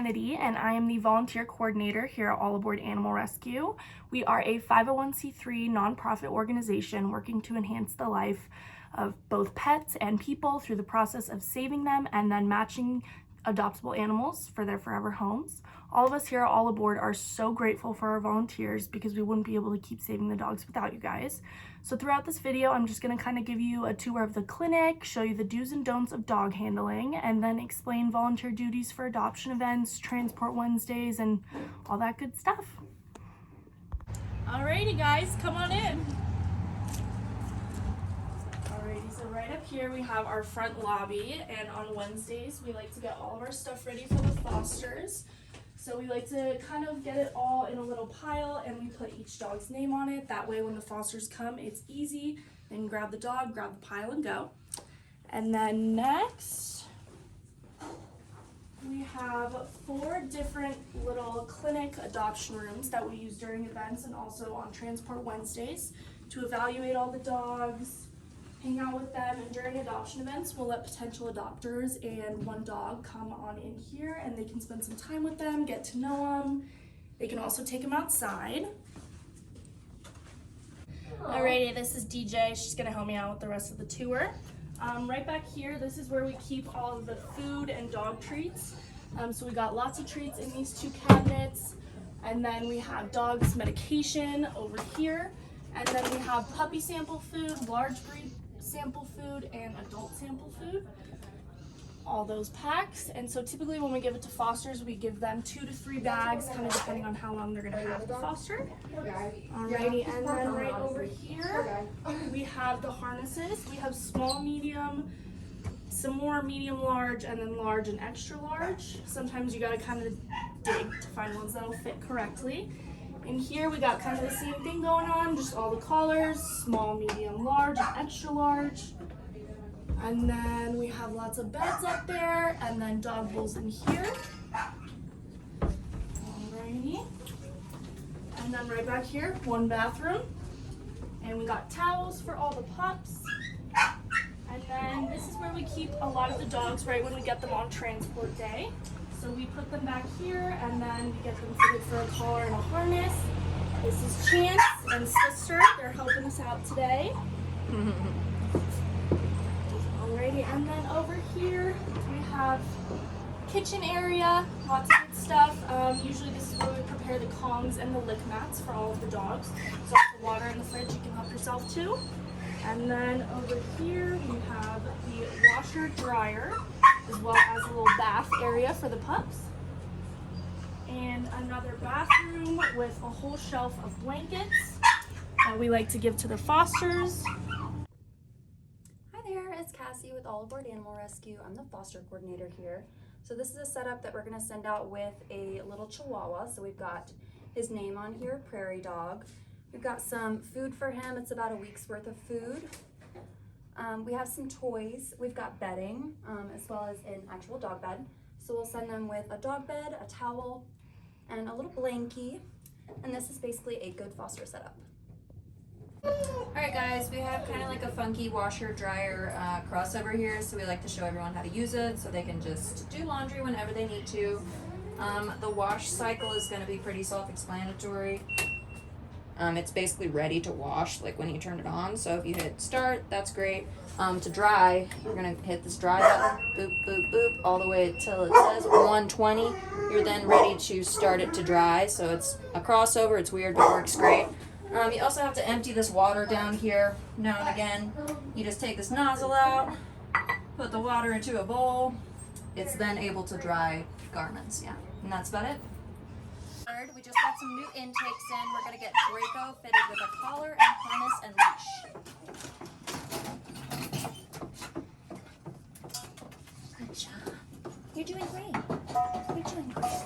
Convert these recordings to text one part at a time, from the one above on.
Kennedy, and I am the volunteer coordinator here at All Aboard Animal Rescue. We are a 501c3 nonprofit organization working to enhance the life of both pets and people through the process of saving them and then matching adoptable animals for their forever homes. All of us here at All Aboard are so grateful for our volunteers because we wouldn't be able to keep saving the dogs without you guys. So throughout this video, I'm just going to kind of give you a tour of the clinic, show you the do's and don'ts of dog handling, and then explain volunteer duties for adoption events, Transport Wednesdays, and all that good stuff. Alrighty guys, come on in. Alrighty, so right up here we have our front lobby, and on Wednesdays we like to get all of our stuff ready for the fosters. So we like to kind of get it all in a little pile and we put each dog's name on it. That way when the fosters come, it's easy. They can grab the dog, grab the pile and go. And then next, we have 4 different little clinic adoption rooms that we use during events and also on Transport Wednesdays to evaluate all the dogs, hang out with them, and during adoption events, we'll let potential adopters and one dog come on in here and they can spend some time with them, get to know them. They can also take them outside. Alrighty, this is DJ. She's gonna help me out with the rest of the tour. Right back here, this is where we keep all of the food and dog treats. So we got lots of treats in these 2 cabinets. And then we have dogs medication over here. And then we have puppy sample food, large breed sample food, and adult sample food, all those packs. And so typically when we give it to fosters, we give them 2 to 3 bags, kind of depending on how long they're going to have the foster. Alrighty, and then right over here we have the harnesses. We have small, medium, some more medium, large, and then large and extra large. Sometimes you got to kind of dig to find ones that'll fit correctly. And here we got kind of the same thing going on, just all the collars, small, medium, large, and extra large. And then we have lots of beds up there, and then dog bowls in here. Alrighty. And then right back here, 1 bathroom. And we got towels for all the pups. And then this is where we keep a lot of the dogs right when we get them on transport day. So we put them back here and then we get them fitted for a collar and a harness. This is Chance and Sister. They're helping us out today. Alrighty, and then over here we have kitchen area, lots of good stuff. Usually this is where we prepare the Kongs and the lick mats for all of the dogs. So the water in the fridge you can help yourself to. And then over here we have the washer dryer, as well as a little bath area for the pups. And another bathroom with a whole shelf of blankets that we like to give to the fosters. Hi there, it's Cassie with All Aboard Animal Rescue. I'm the foster coordinator here. So this is a setup that we're going to send out with a little Chihuahua. So we've got his name on here, Prairie Dog. We've got some food for him. It's about a week's worth of food. We have some toys. We've got bedding, as well as an actual dog bed. So we'll send them with a dog bed, a towel, and a little blankie. And this is basically a good foster setup. Alright guys, we have kind of like a funky washer dryer crossover here, so we like to show everyone how to use it so they can just do laundry whenever they need to. The wash cycle is going to be pretty self-explanatory. It's basically ready to wash like when you turn it on, so if you hit start, that's great. To dry, you're going to hit this dry button, boop, boop, boop, all the way till it says 120. You're then ready to start it to dry, so it's a crossover, it's weird but works great. You also have to empty this water down here now and again. You just take this nozzle out, put the water into a bowl. It's then able to dry garments, yeah, and that's about it. We just got some new intakes in. We're going to get Draco fitted with a collar and harness and leash. Good job. You're doing great. You're doing great.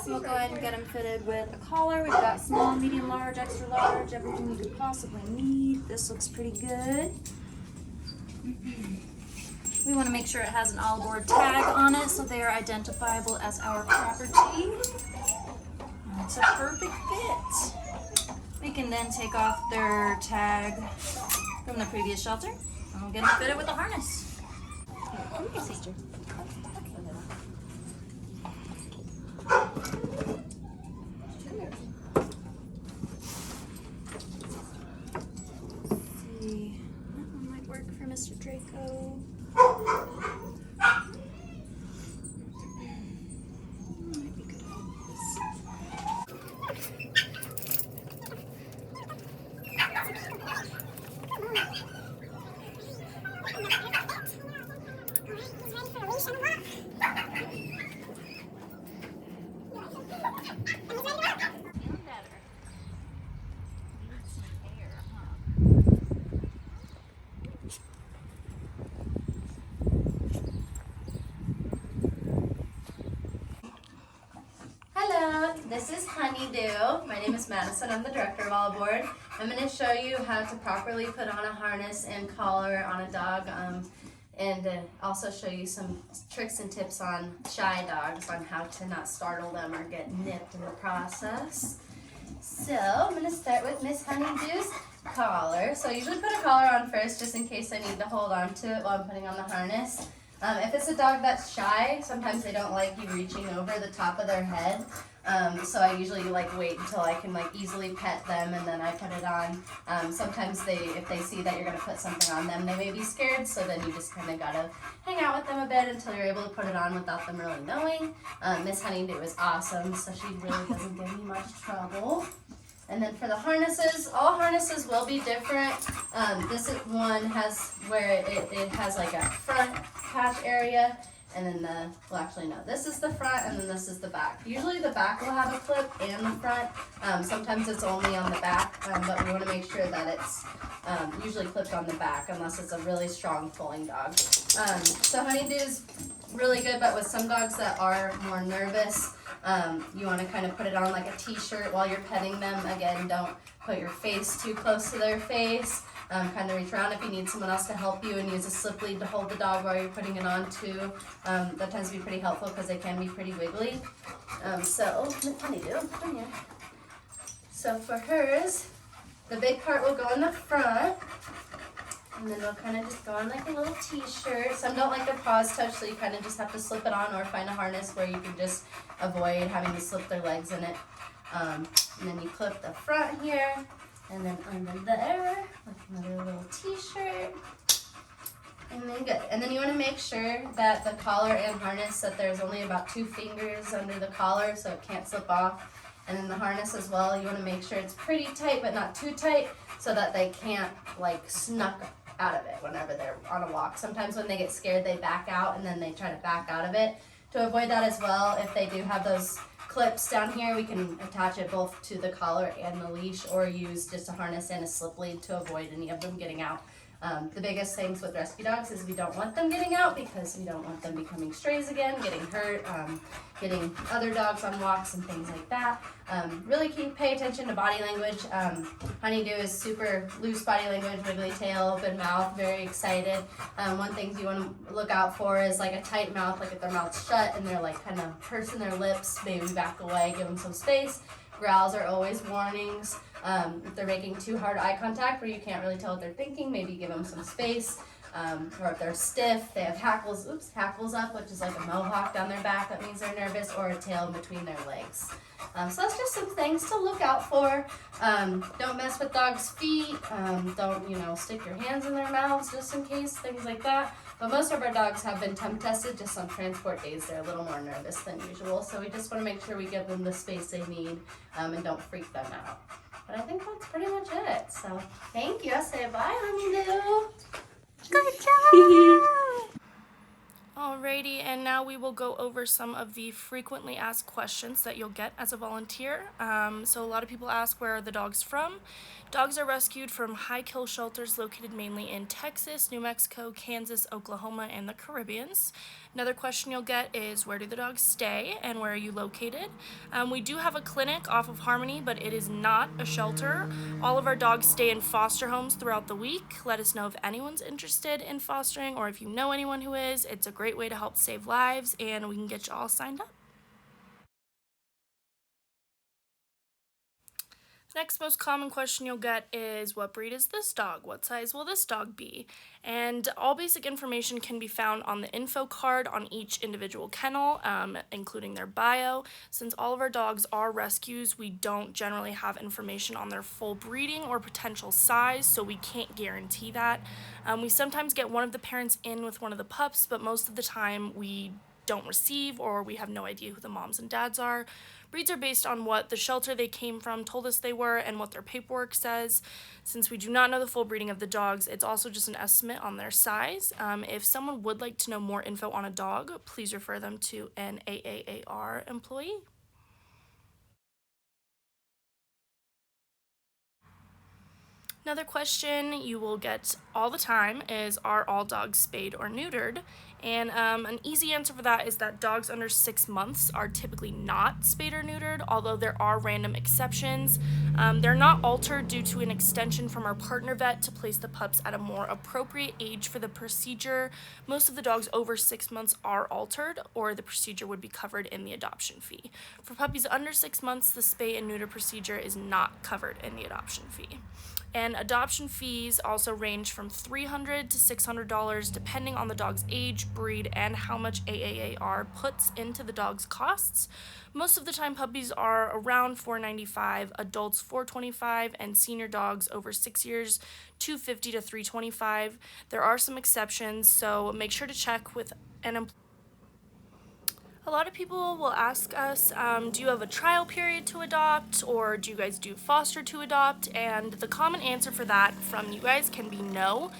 So we'll go ahead and get him fitted with a collar. We've got small, medium, large, extra large, everything you could possibly need. This looks pretty good. We want to make sure it has an All Aboard tag on it so they are identifiable as our property. It's a perfect fit. We can then take off their tag from the previous shelter and we'll get them fitted with a harness. Come here, sister. See, that one might work for Mr. Draco. Might be good for this. Hello, this is Honeydew. My name is Madison. I'm the director of All Aboard. I'm going to show you how to properly put on a harness and collar on a dog, and also show you some tricks and tips on shy dogs on how to not startle them or get nipped in the process. So I'm going to start with Miss Honeydew's collar. So I usually put a collar on first just in case I need to hold on to it while I'm putting on the harness. If it's a dog that's shy, sometimes they don't like you reaching over the top of their head. So I usually wait until I can easily pet them and then I put it on. Sometimes if they see that you're gonna put something on them, they may be scared. So then you just kind of gotta hang out with them a bit until you're able to put it on without them really knowing. Miss Honeydew is awesome, so she really doesn't give me much trouble. And then for the harnesses, all harnesses will be different. This one has where it has a front patch area, and then this is the front and then this is the back. Usually the back will have a clip and the front. Sometimes it's only on the back, but we want to make sure that it's usually clipped on the back unless it's a really strong pulling dog. So Honeydew's really good, but with some dogs that are more nervous, you want to kind of put it on like a t-shirt while you're petting them. Again, don't put your face too close to their face. Kind of reach around if you need someone else to help you, and use a slip lead to hold the dog while you're putting it on too. That tends to be pretty helpful because they can be pretty wiggly. So Honeydew, come here. So for hers, the big part will go in the front. And then it'll kind of just go on like a little t-shirt. Some don't like their paws touched, so you kind of just have to slip it on or find a harness where you can just avoid having to slip their legs in it. And then you clip the front here, and then under there, like another little t-shirt. And then good. And then you want to make sure that the collar and harness, that there's only about 2 fingers under the collar so it can't slip off. And then the harness as well, you want to make sure it's pretty tight but not too tight so that they can't snuck out of it whenever they're on a walk. Sometimes when they get scared, they back out and then they try to back out of it. To avoid that as well, if they do have those clips down here, we can attach it both to the collar and the leash, or use just a harness and a slip lead to avoid any of them getting out. The biggest things with rescue dogs is we don't want them getting out because we don't want them becoming strays again, getting hurt, getting other dogs on walks and things like that. Really pay attention to body language. Honeydew is super loose body language, wiggly tail, open mouth, very excited. One thing you want to look out for is a tight mouth, if their mouth's shut and they're kind of pursing their lips, maybe back away, give them some space. Growls are always warnings. If they're making too hard eye contact where you can't really tell what they're thinking, maybe give them some space. Or if they're stiff, they have hackles up, which is like a mohawk down their back, that means they're nervous, or a tail in between their legs. So that's just some things to look out for. Don't mess with dogs' feet. Don't, stick your hands in their mouths just in case, things like that. But most of our dogs have been temp tested. Just on transport days, they're a little more nervous than usual. So we just want to make sure we give them the space they need and don't freak them out. But I think that's pretty much it. So thank you. I'll say bye, Honeydew. Good job! Alrighty, and now we will go over some of the frequently asked questions that you'll get as a volunteer. So a lot of people ask, where are the dogs from? Dogs are rescued from high kill shelters located mainly in Texas, New Mexico, Kansas, Oklahoma, and the Caribbean. Another question you'll get is, where do the dogs stay and where are you located? We do have a clinic off of Harmony, but it is not a shelter. All of our dogs stay in foster homes throughout the week. Let us know if anyone's interested in fostering, or if you know anyone who is. It's a great way to help save lives, and we can get you all signed up. Next most common question you'll get is, what breed is this dog? What size will this dog be? And all basic information can be found on the info card on each individual kennel, including their bio. Since all of our dogs are rescues, we don't generally have information on their full breeding or potential size, so we can't guarantee that. We sometimes get one of the parents in with one of the pups, but most of the time we don't receive, or we have no idea who the moms and dads are. Breeds are based on what the shelter they came from told us they were and what their paperwork says. Since we do not know the full breeding of the dogs, it's also just an estimate on their size. If someone would like to know more info on a dog, please refer them to an AAAR employee. Another question you will get all the time is, are all dogs spayed or neutered? And an easy answer for that is that dogs under 6 months are typically not spayed or neutered, although there are random exceptions. They're not altered due to an extension from our partner vet to place the pups at a more appropriate age for the procedure. Most of the dogs over 6 months are altered, or the procedure would be covered in the adoption fee. For puppies under 6 months, the spay and neuter procedure is not covered in the adoption fee. And adoption fees also range from $300 to $600 depending on the dog's age, breed, and how much AAAR puts into the dog's costs. Most of the time puppies are around $495, adults $425, and senior dogs over 6 years $250 to $325. There are some exceptions, so make sure to check with an employee. A lot of people will ask us, do you have a trial period to adopt, or do you guys do foster to adopt? And the common answer for that from you guys can be no.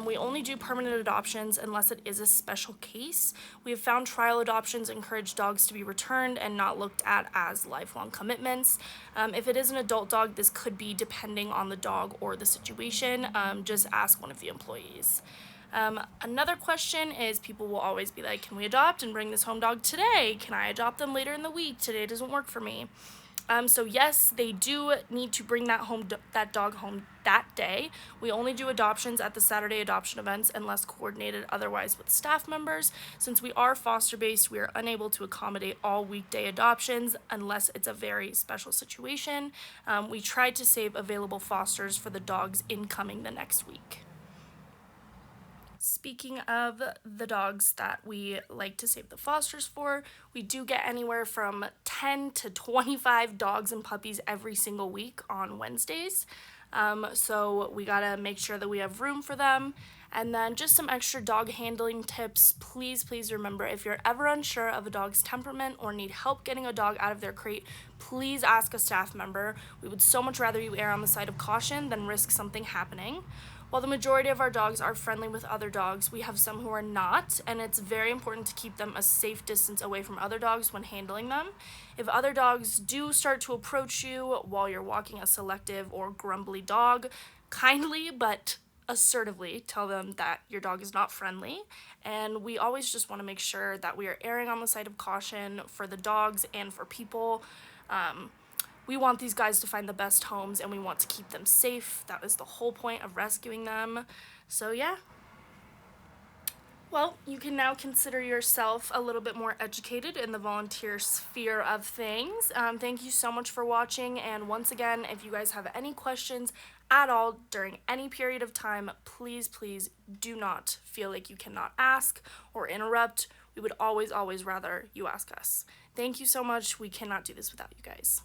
We only do permanent adoptions unless it is a special case. We have found trial adoptions encourage dogs to be returned and not looked at as lifelong commitments. If it is an adult dog, this could be depending on the dog or the situation. Just ask one of the employees. Another question is, people will always be like, can we adopt and bring this home dog today? Can I adopt them later in the week? Today doesn't work for me. So yes, they do need to bring that dog home that day. We only do adoptions at the Saturday adoption events unless coordinated otherwise with staff members. Since we are foster-based, we are unable to accommodate all weekday adoptions unless it's a very special situation. We try to save available fosters for the dogs incoming the next week. Speaking of the dogs that we like to save the fosters for, we do get anywhere from 10 to 25 dogs and puppies every single week on Wednesdays. So we gotta make sure that we have room for them. And then just some extra dog handling tips. Please remember, if you're ever unsure of a dog's temperament or need help getting a dog out of their crate, please ask a staff member. We would so much rather you err on the side of caution than risk something happening. While the majority of our dogs are friendly with other dogs, we have some who are not, and it's very important to keep them a safe distance away from other dogs when handling them. If other dogs do start to approach you while you're walking a selective or grumbly dog, kindly but assertively tell them that your dog is not friendly. And we always just want to make sure that we are erring on the side of caution for the dogs and for people. We want these guys to find the best homes, and we want to keep them safe. That is the whole point of rescuing them. So yeah. Well, you can now consider yourself a little bit more educated in the volunteer sphere of things. Thank you so much for watching, and once again, if you guys have any questions at all during any period of time, please do not feel like you cannot ask or interrupt. We would always rather you ask us. Thank you so much. We cannot do this without you guys.